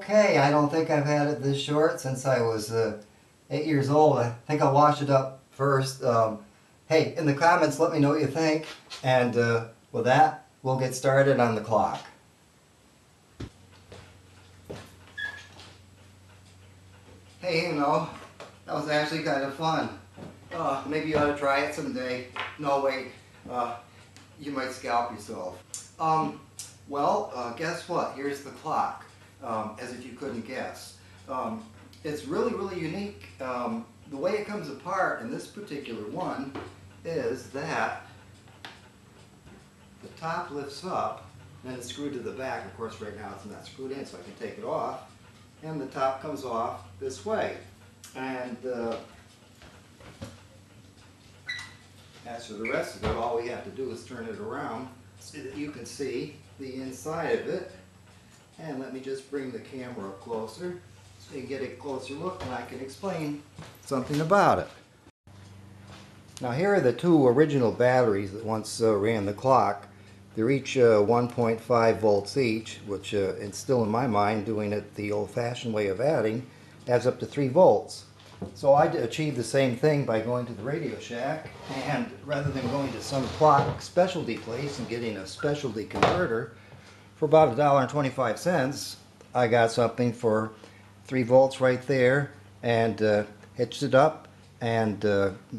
Okay, I don't think I've had it this short since I was 8 years old. I think I'll wash it up first. Hey, in the comments, let me know what you think. And with that, we'll get started on the clock. Hey, that was actually kind of fun. Maybe you ought to try it someday. No, wait, you might scalp yourself. Guess what? Here's the clock, as if you couldn't guess. It's really, really unique. The way it comes apart in this particular one is that the top lifts up and it's screwed to the back. Of course, right now it's not screwed in, so I can take it off. And the top comes off this way. And as for the rest of it, all we have to do is turn it around so that you can see the inside of it. And let me just bring the camera up closer so you can get a closer look and I can explain something about it. Now here are the two original batteries that once ran the clock. They're each 1.5 volts each, which it's still in my mind, doing it the old-fashioned way of adding, adds up to 3 volts. So I achieved the same thing by going to the Radio Shack, and rather than going to some clock specialty place and getting a specialty converter for about $1.25, I got something for 3 volts right there and hitched it up and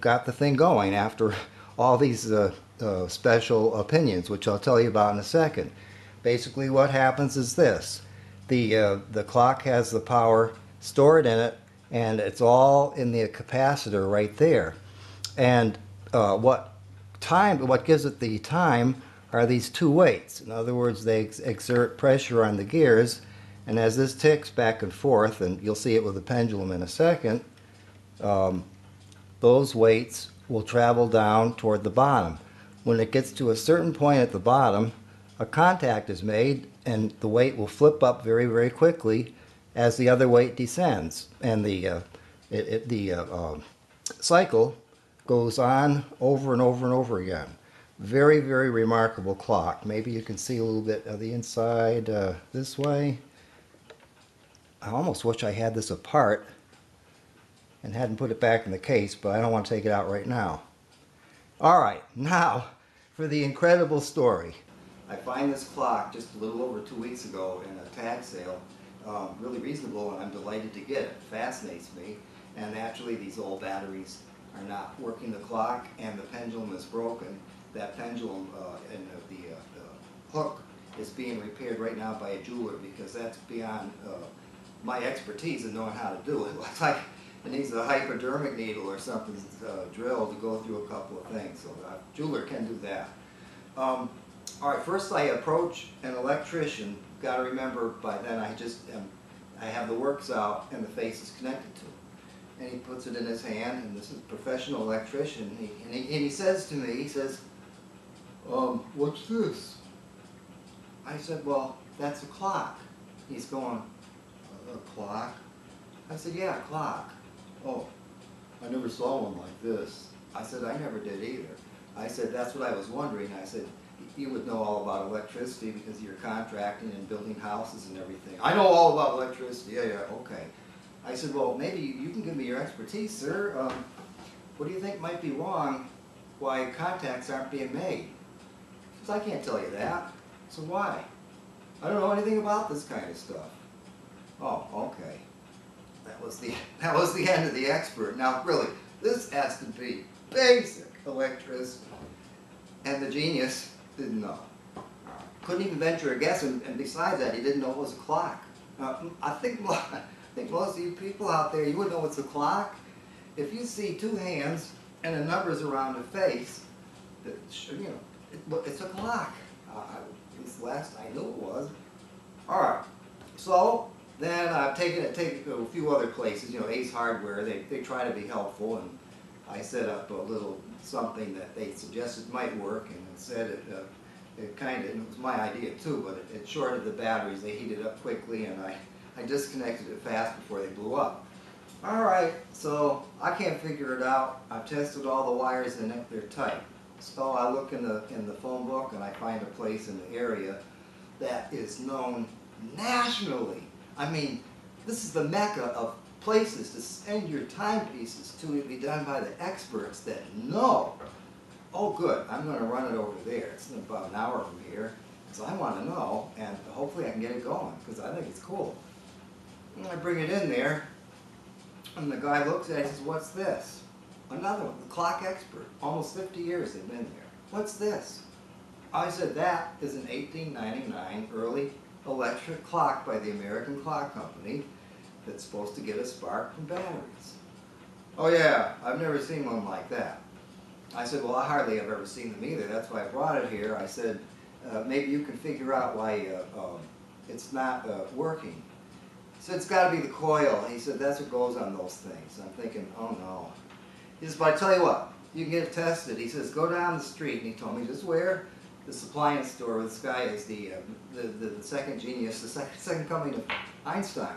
got the thing going after all these special opinions, which I'll tell you about in a second. Basically what happens is this. The clock has the power stored in it, and it's all in the capacitor right there. And what gives it the time are these two weights. In other words, they exert pressure on the gears, and as this ticks back and forth, and you'll see it with the pendulum in a second, those weights will travel down toward the bottom. When it gets to a certain point at the bottom, a contact is made and the weight will flip up very, very quickly as the other weight descends. And the cycle goes on over and over and over again. Very, very remarkable clock. Maybe you can see a little bit of the inside this way. I almost wish I had this apart and hadn't put it back in the case, but I don't want to take it out right now. All right, now for the incredible story. I find this clock just a little over 2 weeks ago in a tag sale. Really reasonable, and I'm delighted to get it. It fascinates me. And naturally, these old batteries are not working the clock, and the pendulum is broken. That pendulum and the hook is being repaired right now by a jeweler, because that's beyond my expertise in knowing how to do it. It looks like it needs a hypodermic needle or something drilled to go through a couple of things. So a jeweler can do that. All right, first I approach an electrician. Got to remember, by then I have the works out and the face is connected to it. And he puts it in his hand, and this is a professional electrician. And he says to me, he says, "What's this?" I said, "Well, that's a clock." He's going, "A clock?" I said, "Yeah, a clock." "Oh, I never saw one like this." I said, "I never did either." I said, "That's what I was wondering." I said, "You would know all about electricity because you're contracting and building houses and everything." "I know all about electricity." "Yeah, okay." I said, "Well, maybe you can give me your expertise, sir. What do you think might be wrong why contacts aren't being made?" He says, "I can't tell you that." So why? "I don't know anything about this kind of stuff." "Oh, okay." That was the end of the expert. Now, really, this has to be basic electricity. And the genius didn't know. Couldn't even venture a guess, and besides that, he didn't know it was a clock. I think most of you people out there, you would know it's a clock. If you see two hands and the numbers around a face, it's a clock. At least last I knew it was. All right, so then I've taken it to a few other places. Ace Hardware, they try to be helpful, and I set up a little something that they suggested might work, and it said it was my idea too, but it shorted the batteries. They heated up quickly, and I disconnected it fast before they blew up. All right, so I can't figure it out. I've tested all the wires in it, they're tight. So I look in the phone book and I find a place in the area that is known nationally I mean, this is the mecca of places to send your timepieces to be done by the experts that know. Oh good, I'm going to run it over there. It's about an hour from here. So I want to know, and hopefully I can get it going, because I think it's cool. And I bring it in there, and the guy looks at it and says, what's this? Another one, the clock expert. Almost 50 years they've been there. What's this? I said, that is an 1899 early electric clock by the American Clock Company that's supposed to get a spark from batteries. Oh yeah, I've never seen one like that. I said, well, I hardly have ever seen them either. That's why I brought it here. I said, maybe you can figure out why it's not working. He said, it's got to be the coil. He said, that's what goes on those things. I'm thinking, oh no. He says, but I tell you what, you can get it tested. He says, go down the street, and he told me just where this appliance store where this guy is the second genius, the second coming of Einstein.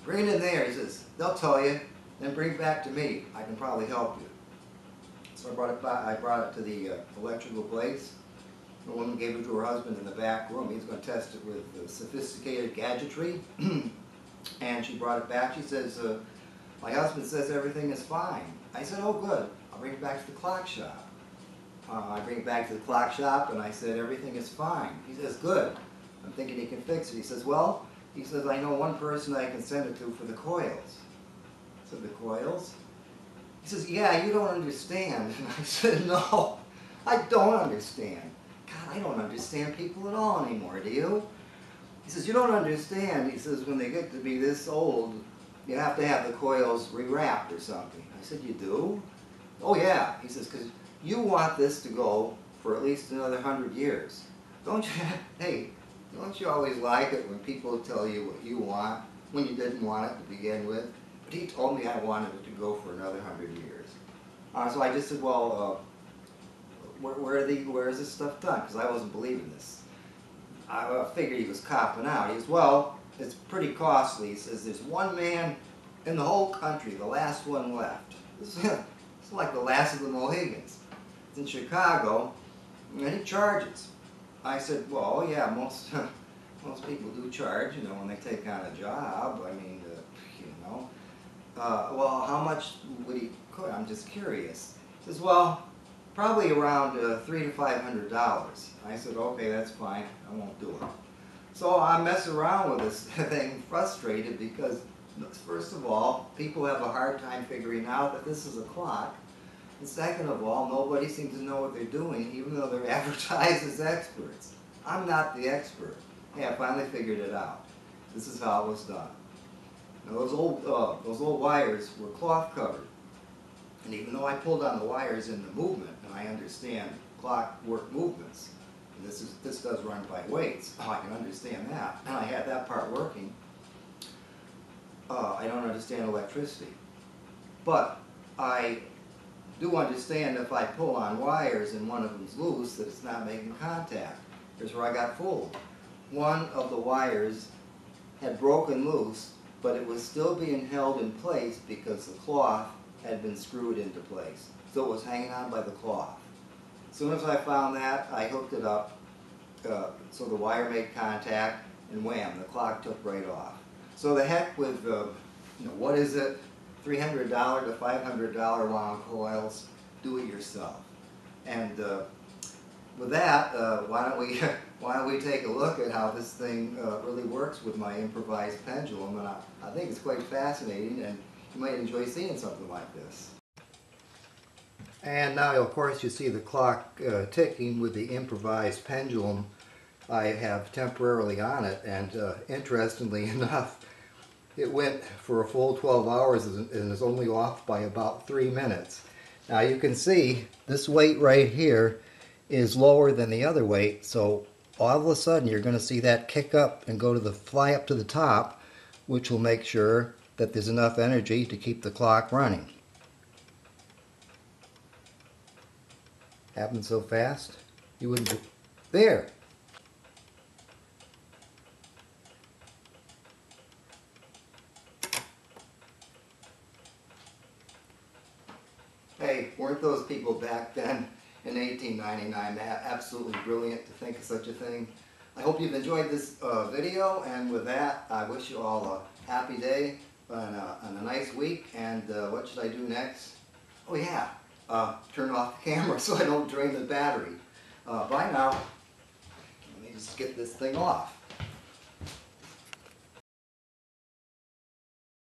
Bring it in there. He says, they'll tell you, then bring it back to me. I can probably help you. So I brought it back. I brought it to the electrical place. The woman gave it to her husband in the back room. He's going to test it with sophisticated gadgetry. And she brought it back. She says, my husband says everything is fine. I said, oh good. I'll bring it back to the clock shop. I bring it back to the clock shop, and I said, everything is fine. He says, good. I'm thinking he can fix it. He says, well, he says, I know one person I can send it to for the coils. I said, the coils? He says, yeah, you don't understand. And I said, no, I don't understand. God, I don't understand people at all anymore, do you? He says, you don't understand. He says, when they get to be this old, you have to have the coils rewrapped or something. I said, you do? Oh yeah. He says, because you want this to go for at least another 100 years. Don't you, hey, don't you always like it when people tell you what you want when you didn't want it to begin with? But he told me I wanted it to go for another 100 years. So I just said, well, where is this stuff done? Because I wasn't believing this. I figured he was copping out. He goes, well, it's pretty costly. He says, there's one man in the whole country, the last one left. It's like the last of the Mohegans. It's in Chicago, and he charges. I said, well, yeah, most people do charge, you know, when they take on a job. I mean, you know. Well, how much would he cost? I'm just curious. He says, well, probably around $300 to $500. I said, okay, that's fine. I won't do it. So I mess around with this thing, frustrated, because first of all, people have a hard time figuring out that this is a clock. And second of all, nobody seems to know what they're doing, even though they're advertised as experts. I'm not the expert. Hey, I finally figured it out. This is how it was done. Now those old wires were cloth covered. And even though I pulled on the wires in the movement, and I understand clockwork movements, and this does run by weights, I can understand that, and I had that part working, I don't understand electricity. But I do understand if I pull on wires and one of them's loose that it's not making contact. Here's where I got fooled. One of the wires had broken loose, but it was still being held in place because the cloth had been screwed into place. So it was hanging on by the cloth. As soon as I found that, I hooked it up so the wire made contact, and wham, the clock took right off. So the heck with, you know, what is it? $300 to $500 long coils, do it yourself. And with that, why don't we take a look at how this thing really works with my improvised pendulum? And I think it's quite fascinating, and you might enjoy seeing something like this. And now, of course, you see the clock ticking with the improvised pendulum I have temporarily on it, and interestingly enough, it went for a full 12 hours and is only off by about 3 minutes. Now you can see this weight right here is lower than the other weight, so all of a sudden you're going to see that kick up and go to the fly up to the top, which will make sure that there's enough energy to keep the clock running. Happened so fast you wouldn't be there. Hey, weren't those people back then in 1899 absolutely brilliant to think of such a thing? I hope you've enjoyed this video, and with that, I wish you all a happy day and a nice week. And what should I do next? Oh yeah, turn off the camera so I don't drain the battery. Bye now. Let me just get this thing off.